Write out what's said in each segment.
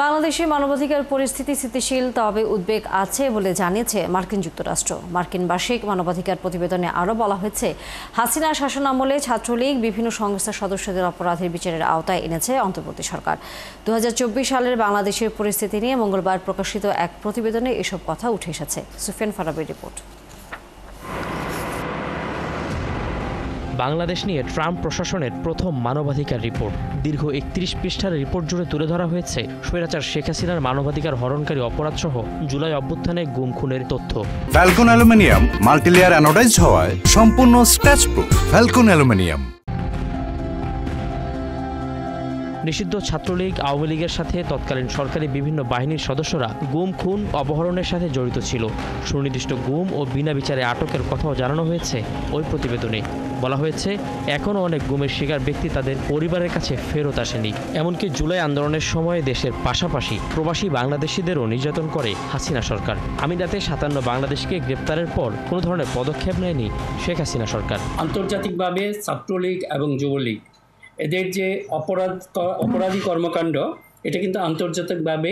বাংলাদেশে মানবাধিকার পরিস্থিতি স্থিতিশীল, তবে উদ্বেগ আছে বলে জানিয়েছে মার্কিন যুক্তরাষ্ট্র। মার্কিন বার্ষিক মানবাধিকার প্রতিবেদনে আরও বলা হয়েছে, হাসিনা শাসনামলে ছাত্রলীগ বিভিন্ন সংস্থার সদস্যদের অপরাধের বিচারের আওতায় এনেছে অন্তর্বর্তী সরকার। 2024 সালের বাংলাদেশের পরিস্থিতি নিয়ে মঙ্গলবার প্রকাশিত এক প্রতিবেদনে এসব কথা উঠে এসেছে। সুফিয়ান ফারাবির রিপোর্ট। বাংলাদেশ নিয়ে ট্রাম্প প্রশাসনের প্রথম মানবাধিকার রিপোর্ট। দীর্ঘ 31 পৃষ্ঠার রিপোর্ট জুড়ে তুলে ধরা হয়েছে স্বৈরাচার শেখ হাসিনার মানবাধিকার হরণকারী অপরাধসহ জুলাই অভ্যুত্থানে গুম খুনের তথ্য। ফ্যালকন অ্যালুমিনিয়াম মাল্টিলেয়ার অ্যানোডাইজড হওয়ায় সম্পূর্ণ স্ক্র্যাচ প্রুফ। Falcon aluminium. নিষিদ্ধ ছাত্রলীগ, আওয়ামী লীগের সাথে তৎকালীন সরকারি বিভিন্ন বাহিনীর সদস্যরা গুম, খুন, অপহরণের সাথে জড়িত ছিল। সুনির্দিষ্ট গুম ও বিনা বিচারে আটকের কথাও জানানো হয়েছে ওই প্রতিবেদনে। বলা হয়েছে, এখনও অনেক গুমের শিকার ব্যক্তি তাদের পরিবারের কাছে ফেরত আসেনি। এমনকি জুলাই আন্দোলনের সময় দেশের পাশাপাশি প্রবাসী বাংলাদেশিদেরও নির্যাতন করে হাসিনা সরকার। আমিরাতে 57 বাংলাদেশকে গ্রেপ্তারের পর কোনো ধরনের পদক্ষেপ নেয়নি শেখ হাসিনা সরকার। আন্তর্জাতিকভাবে ছাত্রলীগ এবং যুবলীগ এদের যে অপরাধী কর্মকাণ্ড, এটা কিন্তু আন্তর্জাতিকভাবে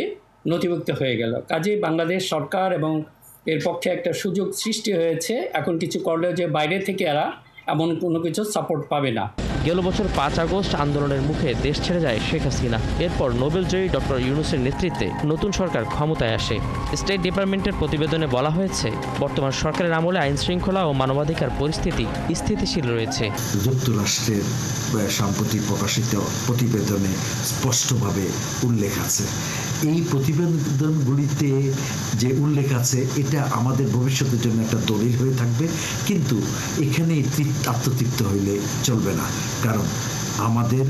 নথিভুক্ত হয়ে গেল। কাজে বাংলাদেশ সরকার এবং এর পক্ষে একটা সুযোগ সৃষ্টি হয়েছে। এখন কিছু করলেও যে বাইরে থেকে এরা এমন কোনো কিছু সাপোর্ট পাবে না। গেল বছর 5 আগস্ট আন্দোলনের মুখে দেশ ছেড়ে যায় শেখ হাসিনা। এরপর নোবেলজয়ী ডক্টর ইউনূসের নেতৃত্বে নতুন সরকার ক্ষমতায় আসে। স্টেট ডিপার্টমেন্টের প্রতিবেদনে বলা হয়েছে, বর্তমান সরকারের আমলে আইন শৃঙ্খলা ও মানবাধিকার পরিস্থিতি স্থিতিশীল রয়েছে। যুক্তরাষ্ট্রের সম্প্রতি প্রকাশিত প্রতিবেদনে স্পষ্টভাবে উল্লেখ আছে। এই প্রতিবেদনগুলিতে যে উল্লেখ আছে, এটা আমাদের ভবিষ্যতের জন্য একটা দলিল হয়ে থাকবে। কিন্তু এখানে আত্মতৃপ্ত হইলে চলবে না, কারণ আমাদের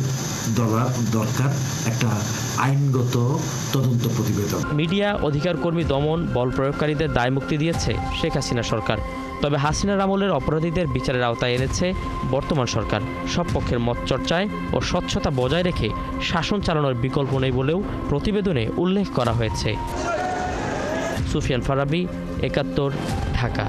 দরকার একটা আইনগত তদন্ত প্রতিবেদন। মিডিয়া, অধিকার কর্মী দমন, বল প্রয়োগকারীদের দায় মুক্তি দিয়েছে শেখ হাসিনা সরকার। তবে হাসিনার আমলের অপরাধীদের বিচারের আওতায় এনেছে বর্তমান সরকার। সব পক্ষের মত চর্চায় ও স্বচ্ছতা বজায় রেখে শাসন চালানোর বিকল্প নেই বলেও প্রতিবেদনে উল্লেখ করা হয়েছে। সুফিয়ান ফারাবি, 71, ঢাকা।